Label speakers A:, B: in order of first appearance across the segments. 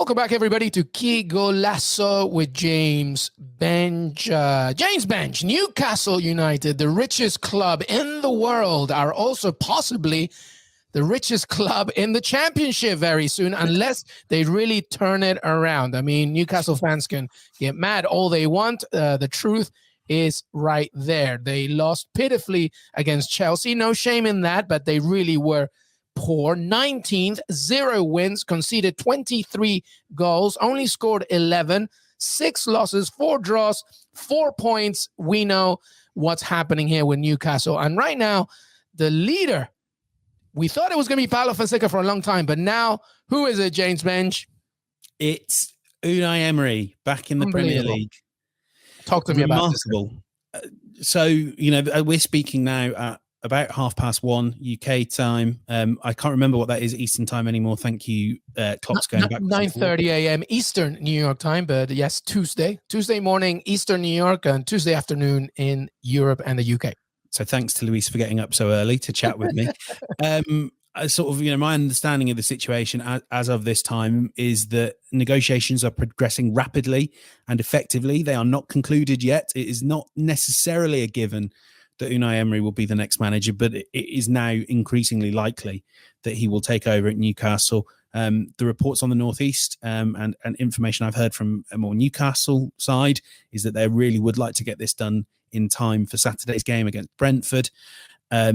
A: Welcome back, everybody, to Qué Golazo with James Benge. James Benge, Newcastle United, the richest club in the world, are also possibly the richest club in the championship very soon, unless they really turn it around. I mean, Newcastle fans can get mad all they want. The truth is right there. They lost pitifully against Chelsea. No shame in that, but they really were poor. 19th, 0 wins, conceded 23 goals, only scored 11, 6 losses, 4 draws, 4 points. We know what's happening here with Newcastle. And right now, the leader, we thought it was going to be Paulo Fonseca for a long time, but now, who is it, James Benge?
B: It's Unai Emery back in the Premier League.
A: Talk to me about this.
B: Remarkable. So, you know, we're speaking now at about 1:30 UK time. I can't remember what that is Eastern time anymore. Thank you. Clock's going back.
A: 9:30 a.m. Eastern New York time, but yes, Tuesday morning Eastern New York and Tuesday afternoon in Europe and the UK.
B: So thanks to Luis for getting up so early to chat with me. Sort of, you know, my understanding of the situation as of this time is that negotiations are progressing rapidly and effectively. They are not concluded yet. It is not necessarily a given that Unai Emery will be the next manager, but it is now increasingly likely that he will take over at Newcastle. The reports on the Northeast and information I've heard from a more Newcastle side is that they really would like to get this done in time for Saturday's game against Brentford.
A: Wow,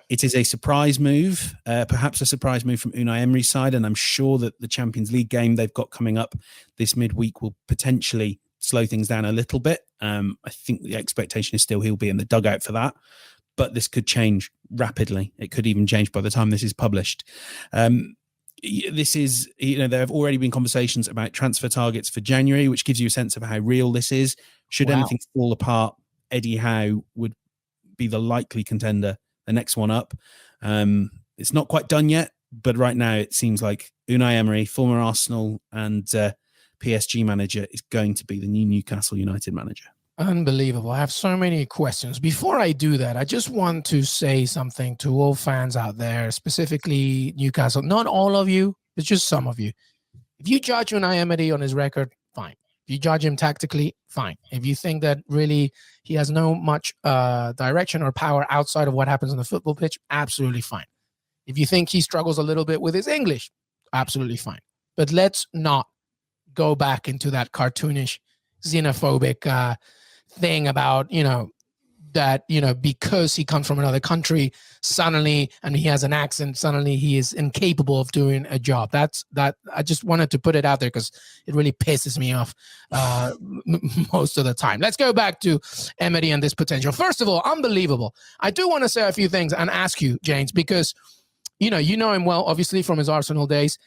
B: it is a surprise move, perhaps a surprise move from Unai Emery's side, and I'm sure that the Champions League game they've got coming up this midweek will potentially slow things down a little bit. I think the expectation is still he'll be in the dugout for that, but this could change rapidly. It could even change by the time this is published. This is, you know, there have already been conversations about transfer targets for January, which gives you a sense of how real this is. Should anything fall apart, Eddie Howe would be the likely contender, the next one up. It's not quite done yet, but right now it seems like Unai Emery, former Arsenal and PSG manager, is going to be the new Newcastle United manager.
A: Unbelievable. I have so many questions. Before I do that, I just want to say something to all fans out there, specifically Newcastle. Not all of you, it's just some of you. If you judge Unai Emery on his record, fine. If you judge him tactically, fine. If you think that really he has no much direction or power outside of what happens on the football pitch, absolutely fine. If you think he struggles a little bit with his English, absolutely fine. But let's not go back into that cartoonish, xenophobic thing about, you know, that, you know, because he comes from another country suddenly and he has an accent, suddenly he is incapable of doing a job. That I just wanted to put it out there because it really pisses me off most of the time. Let's go back to Emery and this potential. First of all, unbelievable. I do want to say a few things and ask you, James, because you know him well, obviously, from his Arsenal days.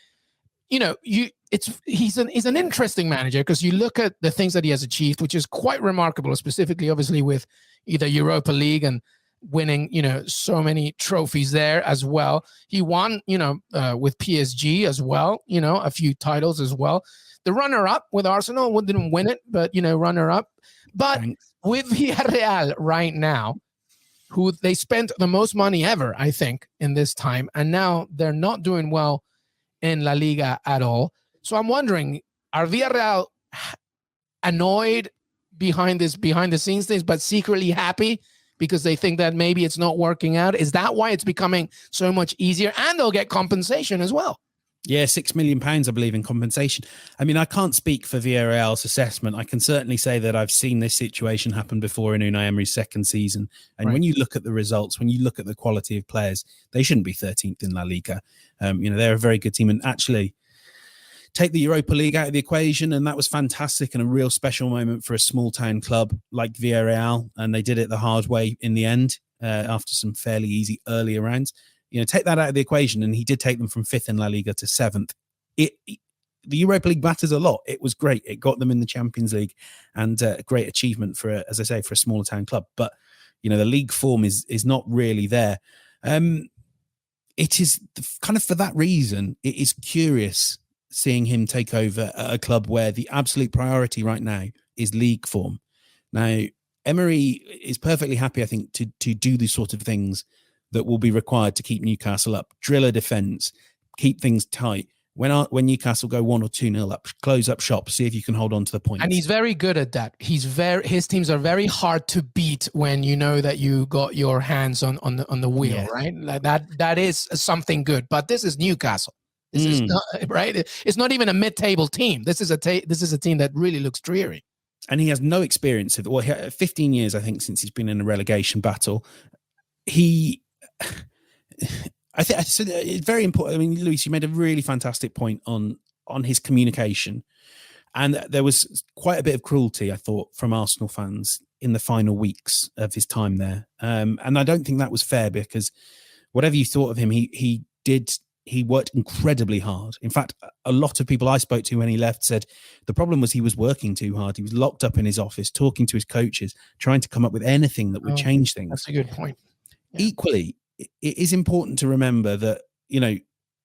A: You know, he's an interesting manager because you look at the things that he has achieved, which is quite remarkable, specifically, obviously, with either Europa League and winning, you know, so many trophies there as well. He won, you know, with PSG as well, you know, a few titles as well. The runner-up with Arsenal, didn't win it, but, you know, runner-up. But with Villarreal right now, who they spent the most money ever, I think, in this time, and now they're not doing well in La Liga at all. So I'm wondering, are Villarreal annoyed behind the scenes things, but secretly happy because they think that maybe it's not working out? Is that why it's becoming so much easier? And they'll get compensation as well.
B: Yeah, £6 million, I believe, in compensation. I mean, I can't speak for Villarreal's assessment. I can certainly say that I've seen this situation happen before in Unai Emery's second season. And when you look at the results, when you look at the quality of players, they shouldn't be 13th in La Liga. You know, they're a very good team. And actually, take the Europa League out of the equation, and that was fantastic and a real special moment for a small town club like Villarreal. And they did it the hard way in the end after some fairly easy earlier rounds. You know, take that out of the equation, and he did take them from 5th in La Liga to 7th. The Europa League matters a lot. It was great. It got them in the Champions League, and a great achievement for, as I say, for a smaller town club. But, you know, the league form is not really there. It is kind of for that reason, it is curious seeing him take over a club where the absolute priority right now is league form. Now, Emery is perfectly happy, I think, to do these sort of things that will be required to keep Newcastle up, drill a defence, keep things tight, when Newcastle go 1 or 2-0 up, close up shop, see if you can hold on to the points.
A: And he's very good at that. His teams are very hard to beat when you know that you got your hands on the wheel, right? Like that is something good. But this is Newcastle. This is not, right. It's not even a mid-table team. This is a team that really looks dreary.
B: And he has no experience of 15 years, I think, since he's been in a relegation battle. I think it's very important. I mean, Luis, you made a really fantastic point on his communication. And there was quite a bit of cruelty, I thought, from Arsenal fans in the final weeks of his time there. And I don't think that was fair, because whatever you thought of him, he worked incredibly hard. In fact, a lot of people I spoke to when he left said the problem was he was working too hard. He was locked up in his office, talking to his coaches, trying to come up with anything that would change things.
A: That's a good point. Yeah.
B: Equally, it is important to remember that,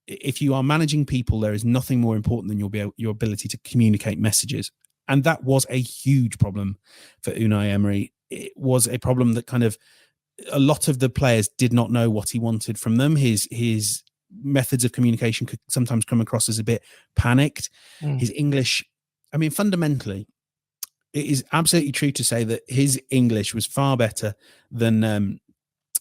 B: if you are managing people, there is nothing more important than your ability to communicate messages. And that was a huge problem for Unai Emery. It was a problem that kind of a lot of the players did not know what he wanted from them. His methods of communication could sometimes come across as a bit panicked. His English, I mean, fundamentally, it is absolutely true to say that his English was far better than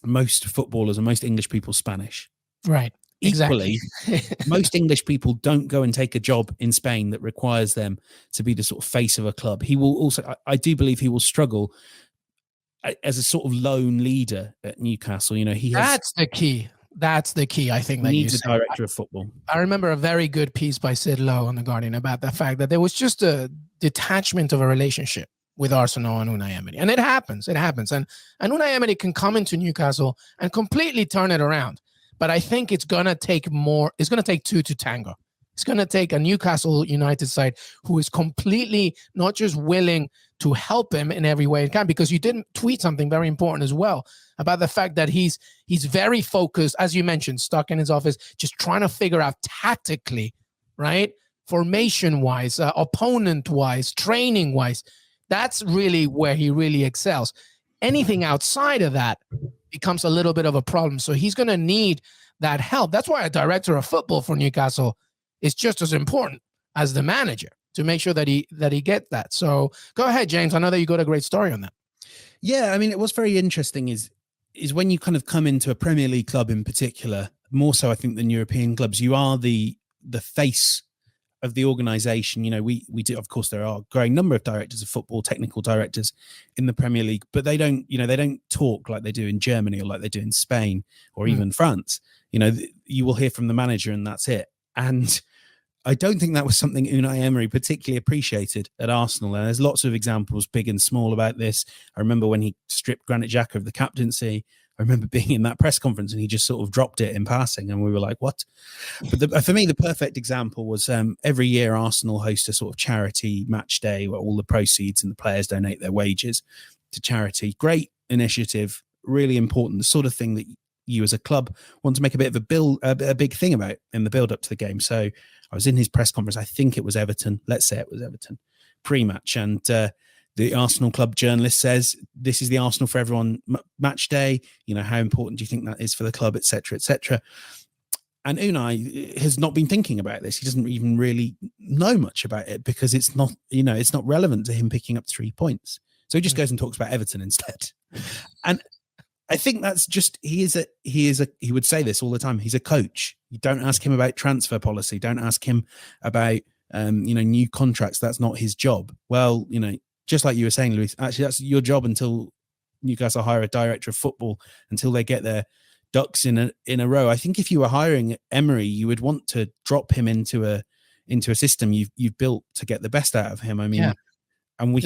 B: most footballers and most English people's Spanish.
A: Right.
B: Equally,
A: exactly.
B: most English people don't go and take a job in Spain that requires them to be the sort of face of a club. He will also, I do believe he will struggle as a sort of lone leader at Newcastle.
A: That's the key. That's the key, I think. That
B: needs a director of football.
A: I remember a very good piece by Sid Lowe on The Guardian about the fact that there was just a detachment of a relationship with Arsenal and Unai Emery. And it happens. And Unai Emery can come into Newcastle and completely turn it around. But I think it's going to take more. It's going to take two to tango. It's going to take a Newcastle United side who is completely not just willing to help him in every way it can, because you didn't tweet something very important as well about the fact that he's very focused, as you mentioned, stuck in his office, just trying to figure out tactically, right? Formation-wise, opponent-wise, training-wise. That's really where he really excels. Anything outside of that becomes a little bit of a problem. So he's going to need that help. That's why a director of football for Newcastle is just as important as the manager, to make sure that he gets that. So go ahead, James. I know that you got a great story on that.
B: Yeah, I mean, what's very interesting is when you kind of come into a Premier League club in particular, more so I think than European clubs, you are the face of the organization. We do, of course, there are a growing number of directors of football, technical directors in the Premier League, but they don't talk like they do in Germany or like they do in Spain or even France. You will hear from the manager and that's it. And I don't think that was something Unai Emery particularly appreciated at Arsenal. And there's lots of examples, big and small, about this. I remember when he stripped Granit Xhaka of the captaincy. I remember being in that press conference and he just sort of dropped it in passing, and we were like, what? But for me, the perfect example was every year Arsenal host a sort of charity match day where all the proceeds and the players donate their wages to charity. Great initiative, really important, the sort of thing that you as a club want to make a bit of a big thing about in the build up to the game. So I was in his press conference. I think it was Everton. Let's say it was Everton pre-match. And the Arsenal club journalist says, this is the Arsenal for everyone match day. How important do you think that is for the club, et cetera, et cetera. And Unai has not been thinking about this. He doesn't even really know much about it, because it's not relevant to him picking up 3 points. So he just goes and talks about Everton instead. And I think that's just, he would say this all the time. He's a coach. You don't ask him about transfer policy. Don't ask him about, new contracts. That's not his job. Well, just like you were saying, Luis, actually that's your job until Newcastle hire a director of football, until they get their ducks in a row. I think if you were hiring Emery, you would want to drop him into a system you've built to get the best out of him. I mean,
A: yeah.
B: And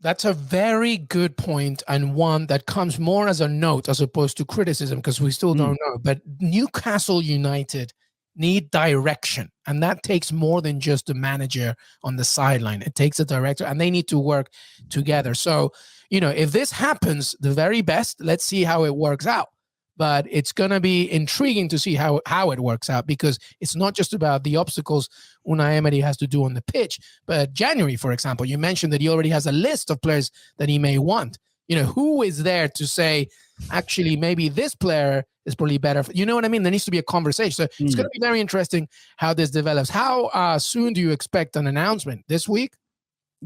A: that's a very good point, and one that comes more as a note as opposed to criticism, because we still don't know. But Newcastle United need direction, and that takes more than just a manager on the sideline. It takes a director, and they need to work together. So, if this happens, the very best, let's see how it works out. But it's going to be intriguing to see how it works out, because it's not just about the obstacles Unai Emery has to do on the pitch. But January, for example, you mentioned that he already has a list of players that he may want. who is there to say, actually, maybe this player is probably better. You know what I mean? There needs to be a conversation. So it's going to be very interesting how this develops. How soon do you expect an announcement? This week?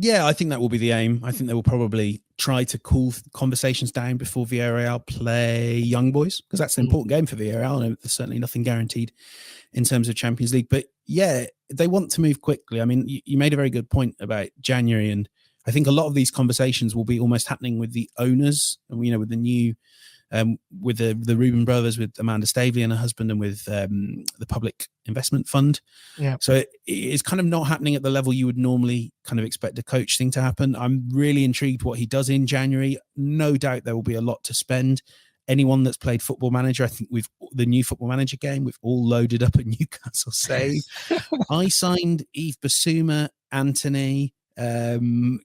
B: Yeah, I think that will be the aim. I think they will probably try to cool conversations down before Villarreal play Young Boys, because that's an important game for Villarreal, and there's certainly nothing guaranteed in terms of Champions League. But yeah, they want to move quickly. I mean, you made a very good point about January, and I think a lot of these conversations will be almost happening with the owners, and with the new, with the Reuben brothers, with Amanda Stavely and her husband, and with the Public Investment Fund.
A: Yeah.
B: So it's kind of not happening at the level you would normally kind of expect a coach thing to happen. I'm really intrigued what he does in January. No doubt there will be a lot to spend. Anyone that's played Football Manager, I think the new Football Manager game, we've all loaded up a Newcastle save. I signed Yves Bissouma, Anthony,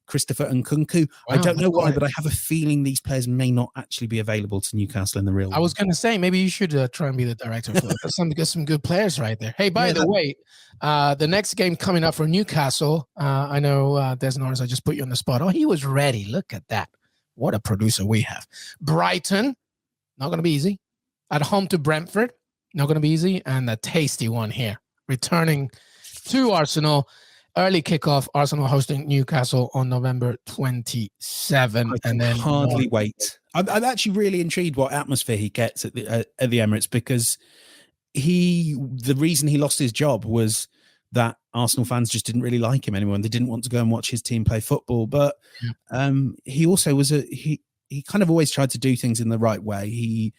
B: Christopher Nkunku. Wow, I don't know why, but I have a feeling these players may not actually be available to Newcastle in the real world.
A: I was going to say, maybe you should try and be the director for it. Get some good players right there. Hey, by the way, the next game coming up for Newcastle, I know Des Norris, I just put you on the spot. Oh, he was ready. Look at that. What a producer we have. Brighton, not going to be easy. At home to Brentford, not going to be easy. And a tasty one here. Returning to Arsenal. Early kickoff, Arsenal hosting Newcastle on November 27.
B: I can hardly wait. I'm actually really intrigued what atmosphere he gets at the Emirates, because the reason he lost his job was that Arsenal fans just didn't really like him anymore, and they didn't want to go and watch his team play football. But he also was he kind of always tried to do things in the right way. He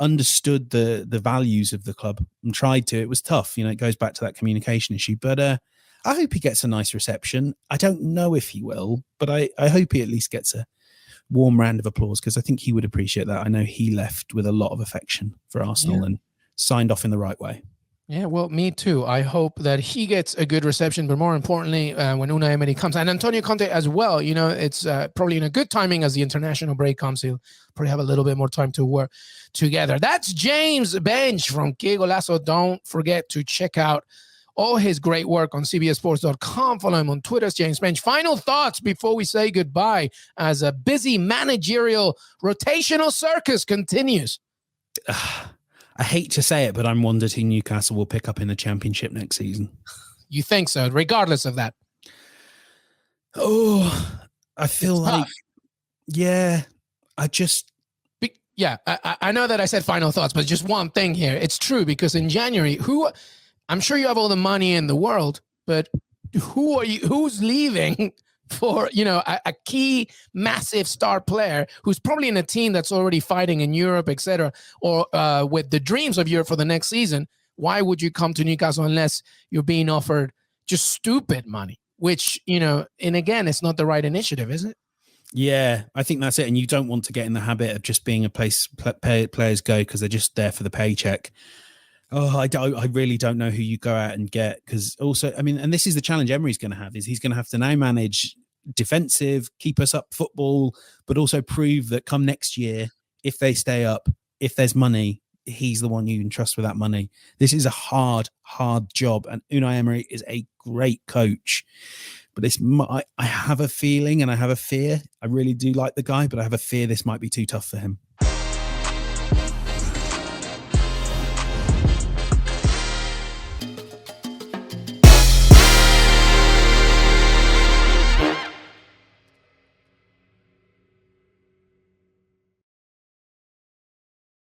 B: understood the values of the club and tried to. It was tough, it goes back to that communication issue, but I hope he gets a nice reception. I don't know if he will, but I hope he at least gets a warm round of applause, because I think he would appreciate that. I know he left with a lot of affection for Arsenal and signed off in the right way.
A: Yeah, well, me too. I hope that he gets a good reception, but more importantly, when Unai Emery comes, and Antonio Conte as well, it's probably in a good timing as the international break comes. He'll probably have a little bit more time to work together. That's James Benge from Qué Golazo. Don't forget to check out all his great work on cbsports.com. Follow him on Twitter, James Benge. Final thoughts before we say goodbye as a busy managerial rotational circus continues.
B: I hate to say it, but I'm wondering who Newcastle will pick up in the Championship next season.
A: You think so, regardless of that?
B: Oh, I feel
A: it's
B: like,
A: tough.
B: Yeah,
A: I know that I said final thoughts, but just one thing here. It's true, because in January, I'm sure you have all the money in the world, but who's leaving for, a key, massive star player who's probably in a team that's already fighting in Europe, etc., or with the dreams of Europe for the next season? Why would you come to Newcastle unless you're being offered just stupid money, which, and again, it's not the right initiative, is it?
B: Yeah, I think that's it. And you don't want to get in the habit of just being a place players go because they're just there for the paycheck. Oh, I really don't know who you go out and get, because also, I mean, and this is the challenge Emery's going to have, is he's going to have to now manage defensive, keep us up football, but also prove that come next year, if they stay up, if there's money, he's the one you can trust with that money. This is a hard job, and Unai Emery is a great coach. But I have a feeling and I have a fear. I really do like the guy, but I have a fear this might be too tough for him.